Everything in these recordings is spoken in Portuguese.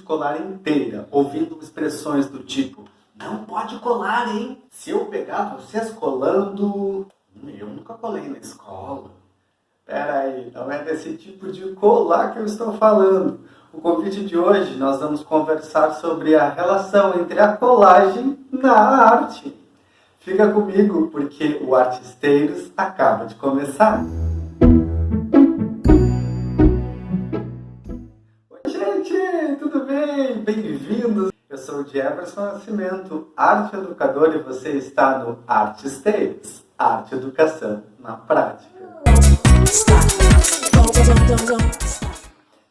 colar inteira, ouvindo expressões do tipo: não pode colar, hein? Se eu pegar vocês colando... Eu nunca colei na escola. Peraí, não é desse tipo de colar que eu estou falando. O convite de hoje nós vamos conversar sobre a relação entre a colagem na arte. Fica comigo porque o Artisteiros acaba de começar. Oi gente, tudo bem? Bem-vindos! Eu sou o Jefferson Nascimento, arte educador, e você está no Artisteiros, Arte Educação na Prática.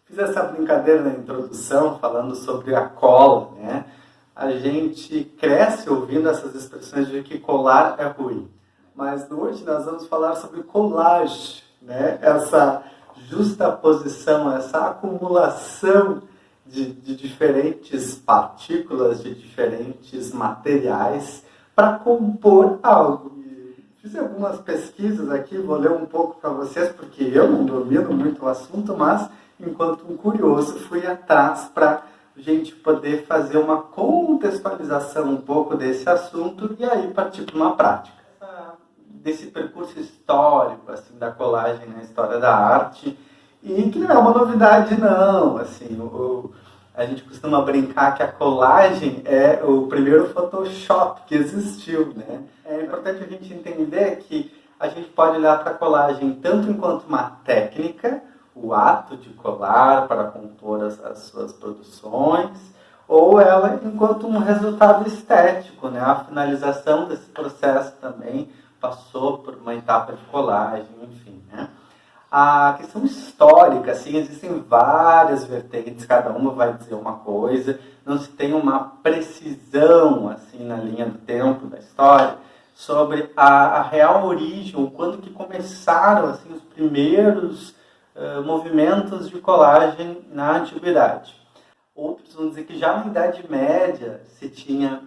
Fiz essa brincadeira na introdução falando sobre a cola, né? A gente cresce ouvindo essas expressões de que colar é ruim. Mas hoje nós vamos falar sobre colagem, né? Essa justaposição, essa acumulação de diferentes partículas, de diferentes materiais para compor algo. Fiz algumas pesquisas aqui, vou ler um pouco para vocês, porque eu não domino muito o assunto, mas enquanto um curioso fui atrás para a gente poder fazer uma contextualização um pouco desse assunto e aí partir para uma prática. Desse percurso histórico assim, da colagem na história da arte, e que não é uma novidade não, assim, a gente costuma brincar que a colagem é o primeiro Photoshop que existiu, né? É importante a gente entender que a gente pode olhar para a colagem tanto enquanto uma técnica, o ato de colar para compor as suas produções, ou ela enquanto um resultado estético, né? A finalização desse processo também passou por uma etapa de colagem, enfim, né? A questão histórica, assim, existem várias vertentes, cada uma vai dizer uma coisa, não se tem uma precisão, assim, na linha do tempo da história, sobre a real origem, ou quando que começaram, assim, os primeiros movimentos de colagem na antiguidade. Outros vão dizer que já na Idade Média se tinha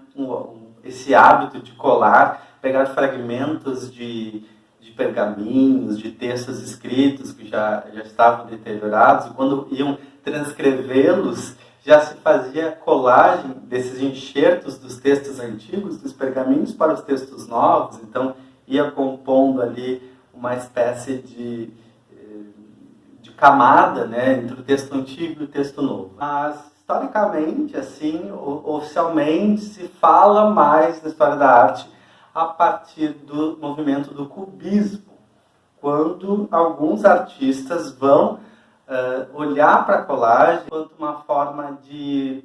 esse hábito de colar, pegar fragmentos de pergaminhos, de textos escritos que já estavam deteriorados, e quando iam transcrevê-los, já se fazia colagem desses enxertos dos textos antigos, dos pergaminhos, para os textos novos, então ia compondo ali uma espécie de camada, né, entre o texto antigo e o texto novo. Mas, historicamente, assim, oficialmente, se fala mais na história da arte a partir do movimento do cubismo, quando alguns artistas vão olhar para a colagem enquanto uma forma de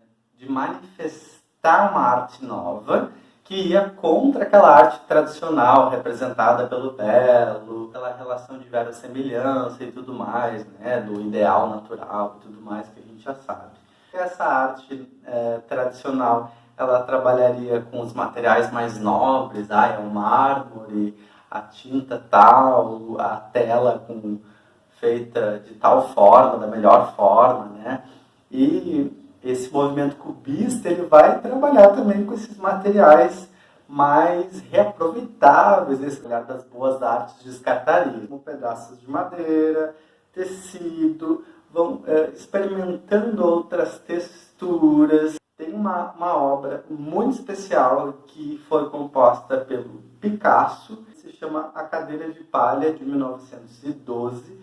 manifestar uma arte nova que ia contra aquela arte tradicional representada pelo belo, pela relação de verossemelhança e tudo mais, né, do ideal natural e tudo mais que a gente já sabe. Essa arte tradicional, ela trabalharia com os materiais mais nobres, é o mármore, a tinta tal, a tela feita de tal forma, da melhor forma, né? E esse movimento cubista, ele vai trabalhar também com esses materiais mais reaproveitáveis, esse olhar das boas artes descartaria, como pedaços de madeira, tecido, vão experimentando outras texturas. Tem uma obra muito especial que foi composta pelo Picasso, se chama A Cadeira de Palha, de 1912.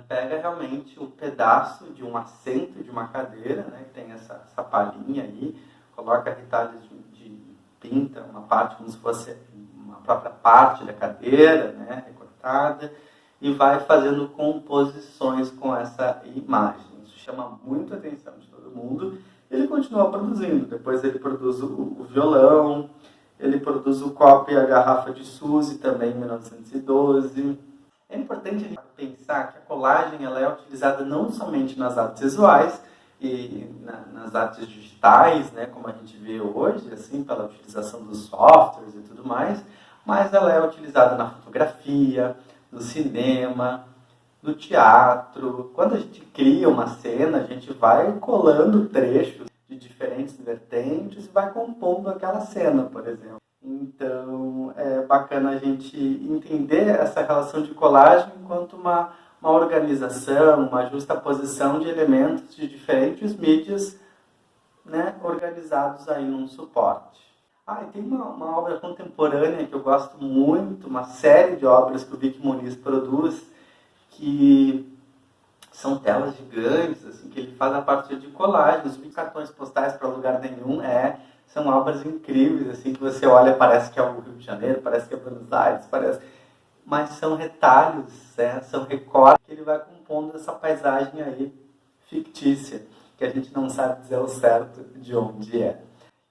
Pega realmente um pedaço de um assento de uma cadeira, né, que tem essa palhinha aí, coloca retalhos de pinta, uma parte como se fosse uma própria parte da cadeira, né, recortada, e vai fazendo composições com essa imagem. Isso chama muito a atenção de todo mundo. Ele continua produzindo, depois ele produz o violão, ele produz o copo e a garrafa de Suzy, também em 1912. É importante pensar que a colagem ela é utilizada não somente nas artes visuais e nas artes digitais, né, como a gente vê hoje, assim, pela utilização dos softwares e tudo mais, mas ela é utilizada na fotografia, no cinema, no teatro. Quando a gente cria uma cena, a gente vai colando trechos de diferentes vertentes e vai compondo aquela cena, por exemplo. Então, é bacana a gente entender essa relação de colagem enquanto uma organização, uma justaposição de elementos de diferentes mídias né, organizados aí num suporte. E tem uma obra contemporânea que eu gosto muito, uma série de obras que o Vic Muniz produz, que são telas gigantes, assim, que ele faz a partir de colagens, cartões postais para lugar nenhum, são obras incríveis, assim, que você olha, parece que é o Rio de Janeiro, parece que é Buenos Aires, mas são retalhos, são recortes que ele vai compondo essa paisagem aí fictícia, que a gente não sabe dizer ao certo de onde é.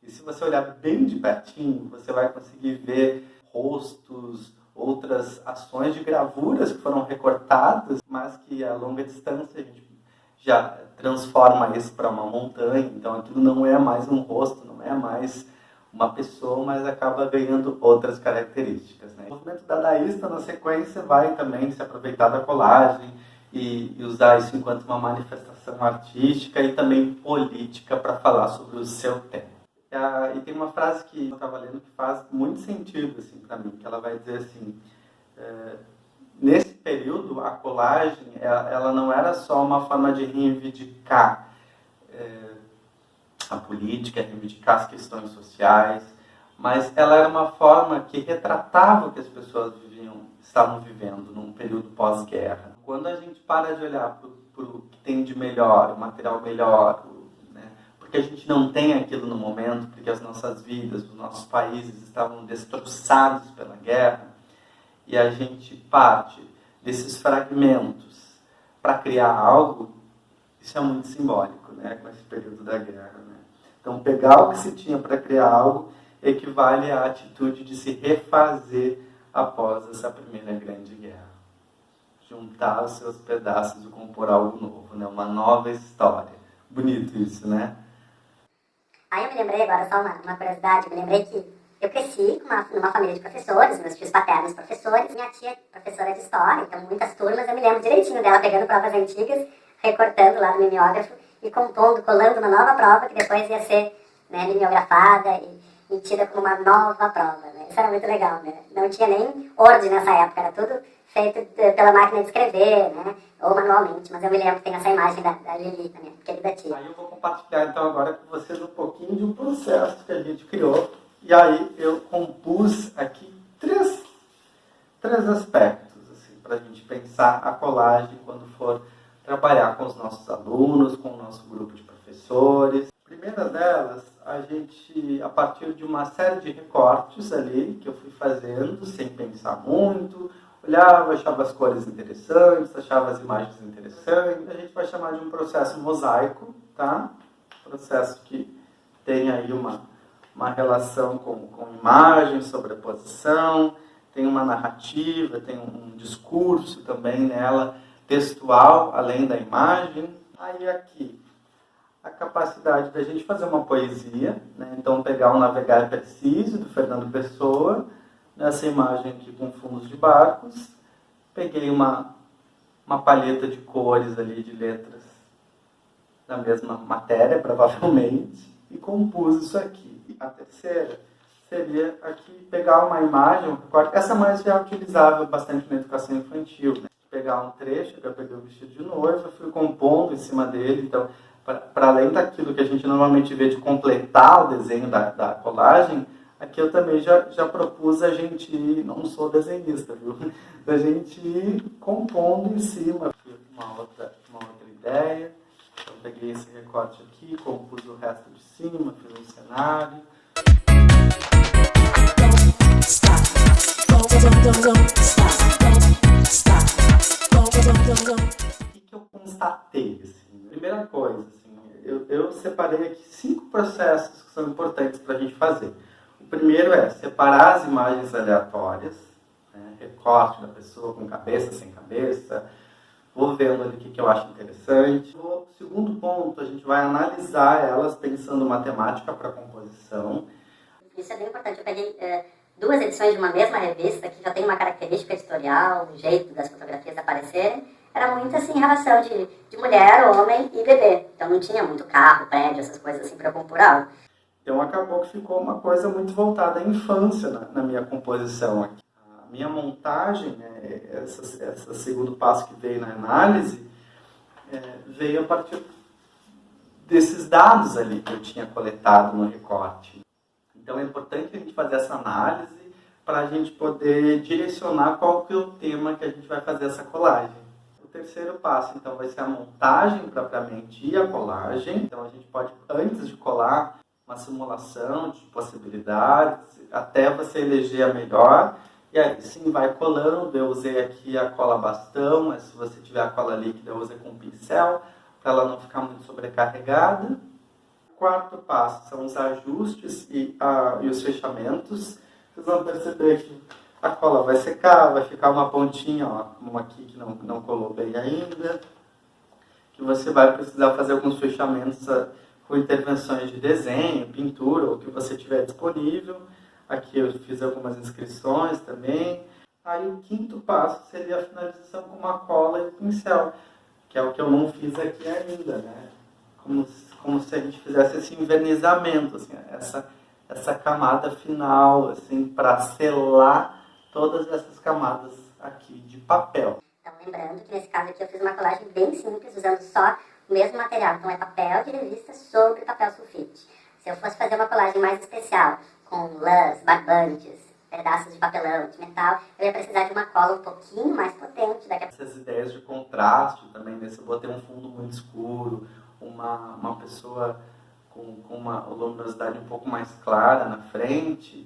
E se você olhar bem de pertinho, você vai conseguir ver rostos, outras ações de gravuras que foram recortadas, mas que a longa distância a gente já transforma isso para uma montanha. Então aquilo não é mais um rosto, não é mais uma pessoa, mas acaba ganhando outras características, né? O movimento dadaísta, na sequência, vai também se aproveitar da colagem e usar isso enquanto uma manifestação artística e também política para falar sobre o seu tempo. E tem uma frase que eu estava lendo que faz muito sentido assim, para mim, que ela vai dizer assim, nesse período a colagem ela não era só uma forma de reivindicar a política, reivindicar as questões sociais, mas ela era uma forma que retratava o que as pessoas estavam vivendo num período pós-guerra. Quando a gente para de olhar para o que tem de melhor, o material melhor, porque a gente não tem aquilo no momento, porque as nossas vidas, os nossos países estavam destroçados pela guerra, e a gente parte desses fragmentos para criar algo, isso é muito simbólico, né, com esse período da guerra. Né? Então, pegar o que se tinha para criar algo equivale à atitude de se refazer após essa primeira grande guerra. Juntar os seus pedaços e compor algo novo, né? Uma nova história. Bonito isso, né? Aí eu me lembrei agora, só uma curiosidade, eu me lembrei que eu cresci numa família de professores, meus tios paternos professores, minha tia professora de história, então muitas turmas, eu me lembro direitinho dela pegando provas antigas, recortando lá no mimeógrafo e compondo, colando uma nova prova que depois ia ser, né, mimeografada e tida como uma nova prova, né? Isso era muito legal, né? Não tinha nem Word nessa época, era tudo feito pela máquina de escrever, né? Ou manualmente, mas eu me lembro que tem essa imagem da Lili, minha querida tia. Aí eu vou compartilhar então agora com vocês um pouquinho de um processo que a gente criou. E aí eu compus aqui três aspectos assim, para a gente pensar a colagem quando for trabalhar com os nossos alunos, com o nosso grupo de professores. A primeira delas, a partir de uma série de recortes ali que eu fui fazendo sem pensar muito, olhava, achava as cores interessantes, achava as imagens interessantes. A gente vai chamar de um processo mosaico, tá? Processo que tem aí uma relação com imagem, sobreposição, tem uma narrativa, tem um discurso também nela, textual, além da imagem. Aí aqui, a capacidade da gente fazer uma poesia, né? Então pegar um Navegar Preciso, do Fernando Pessoa, nessa imagem aqui com fundos de barcos, peguei uma palheta de cores ali, de letras, da mesma matéria, provavelmente, e compus isso aqui. A terceira seria aqui pegar uma imagem, essa mais já é utilizável bastante na educação infantil, né? Pegar um trecho, que eu peguei o vestido de noiva, fui compondo em cima dele, então, para além daquilo que a gente normalmente vê de completar o desenho da colagem, aqui eu também já propus a gente ir, não sou desenhista, viu? A gente ir compondo em cima. Uma outra ideia. Então peguei esse recorte aqui, compus o resto de cima, fiz um cenário. O que eu constatei? Assim? Primeira coisa, assim, eu separei aqui 5 processos que são importantes para a gente fazer. O primeiro é separar as imagens aleatórias, né? Recorte da pessoa com cabeça, sem cabeça. Vou vendo ali o que eu acho interessante. O segundo ponto, a gente vai analisar elas pensando matemática para composição. Isso é bem importante. Eu peguei 2 edições de uma mesma revista, que já tem uma característica editorial, o jeito das fotografias aparecerem. Era muito assim, em relação de mulher, homem e bebê. Então não tinha muito carro, prédio, essas coisas assim para eu compor algo. Então acabou que ficou uma coisa muito voltada à infância na minha composição aqui. A minha montagem, né, esse segundo passo que veio na análise, veio a partir desses dados ali que eu tinha coletado no recorte. Então é importante a gente fazer essa análise para a gente poder direcionar qual que é o tema que a gente vai fazer essa colagem. O terceiro passo, então, vai ser a montagem propriamente e a colagem. Então a gente pode, antes de colar, uma simulação de possibilidades, até você eleger a melhor. E aí sim vai colando. Eu usei aqui a cola bastão, mas se você tiver a cola líquida, eu usei com pincel, para ela não ficar muito sobrecarregada. O quarto passo são os ajustes e os fechamentos. Vocês vão perceber que a cola vai secar, vai ficar uma pontinha, ó, como aqui que não colou bem ainda. Que você vai precisar fazer alguns fechamentos com intervenções de desenho, pintura, ou que você tiver disponível. Aqui eu fiz algumas inscrições também. Aí o quinto passo seria a finalização com uma cola e pincel, que é o que eu não fiz aqui ainda, né? Como se a gente fizesse esse envernizamento, assim, essa camada final, assim, para selar todas essas camadas aqui de papel. Então, lembrando que nesse caso aqui eu fiz uma colagem bem simples, usando só o mesmo material. Então, é papel de revista sobre papel sulfite. Se eu fosse fazer uma colagem mais especial, com lãs, barbantes, pedaços de papelão, de metal, eu ia precisar de uma cola um pouquinho mais potente. Essas ideias de contraste também, né? Se eu botei um fundo muito escuro, uma pessoa com uma luminosidade um pouco mais clara na frente,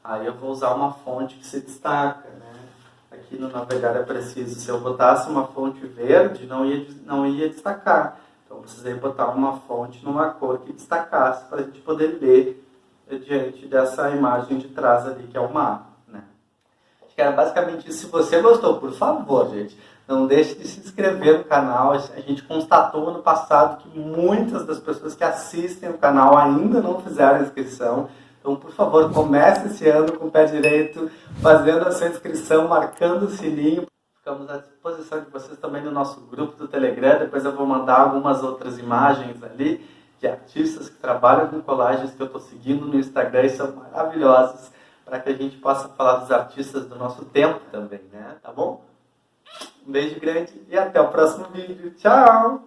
aí eu vou usar uma fonte que se destaca, né? Aqui no Navegar é Preciso, se eu botasse uma fonte verde, não ia destacar. Então eu precisei botar uma fonte numa cor que destacasse para a gente poder ler diante dessa imagem de trás ali, que é o mar, né? Acho que era basicamente isso. Se você gostou, por favor, gente, não deixe de se inscrever no canal. A gente constatou ano passado que muitas das pessoas que assistem o canal ainda não fizeram a inscrição. Então, por favor, comece esse ano com o pé direito, fazendo a sua inscrição, marcando o sininho. Ficamos à disposição de vocês também no nosso grupo do Telegram. Depois eu vou mandar algumas outras imagens ali de artistas que trabalham com colagens que eu estou seguindo no Instagram e são maravilhosos, para que a gente possa falar dos artistas do nosso tempo também, né? Tá bom? Um beijo grande e até o próximo vídeo. Tchau!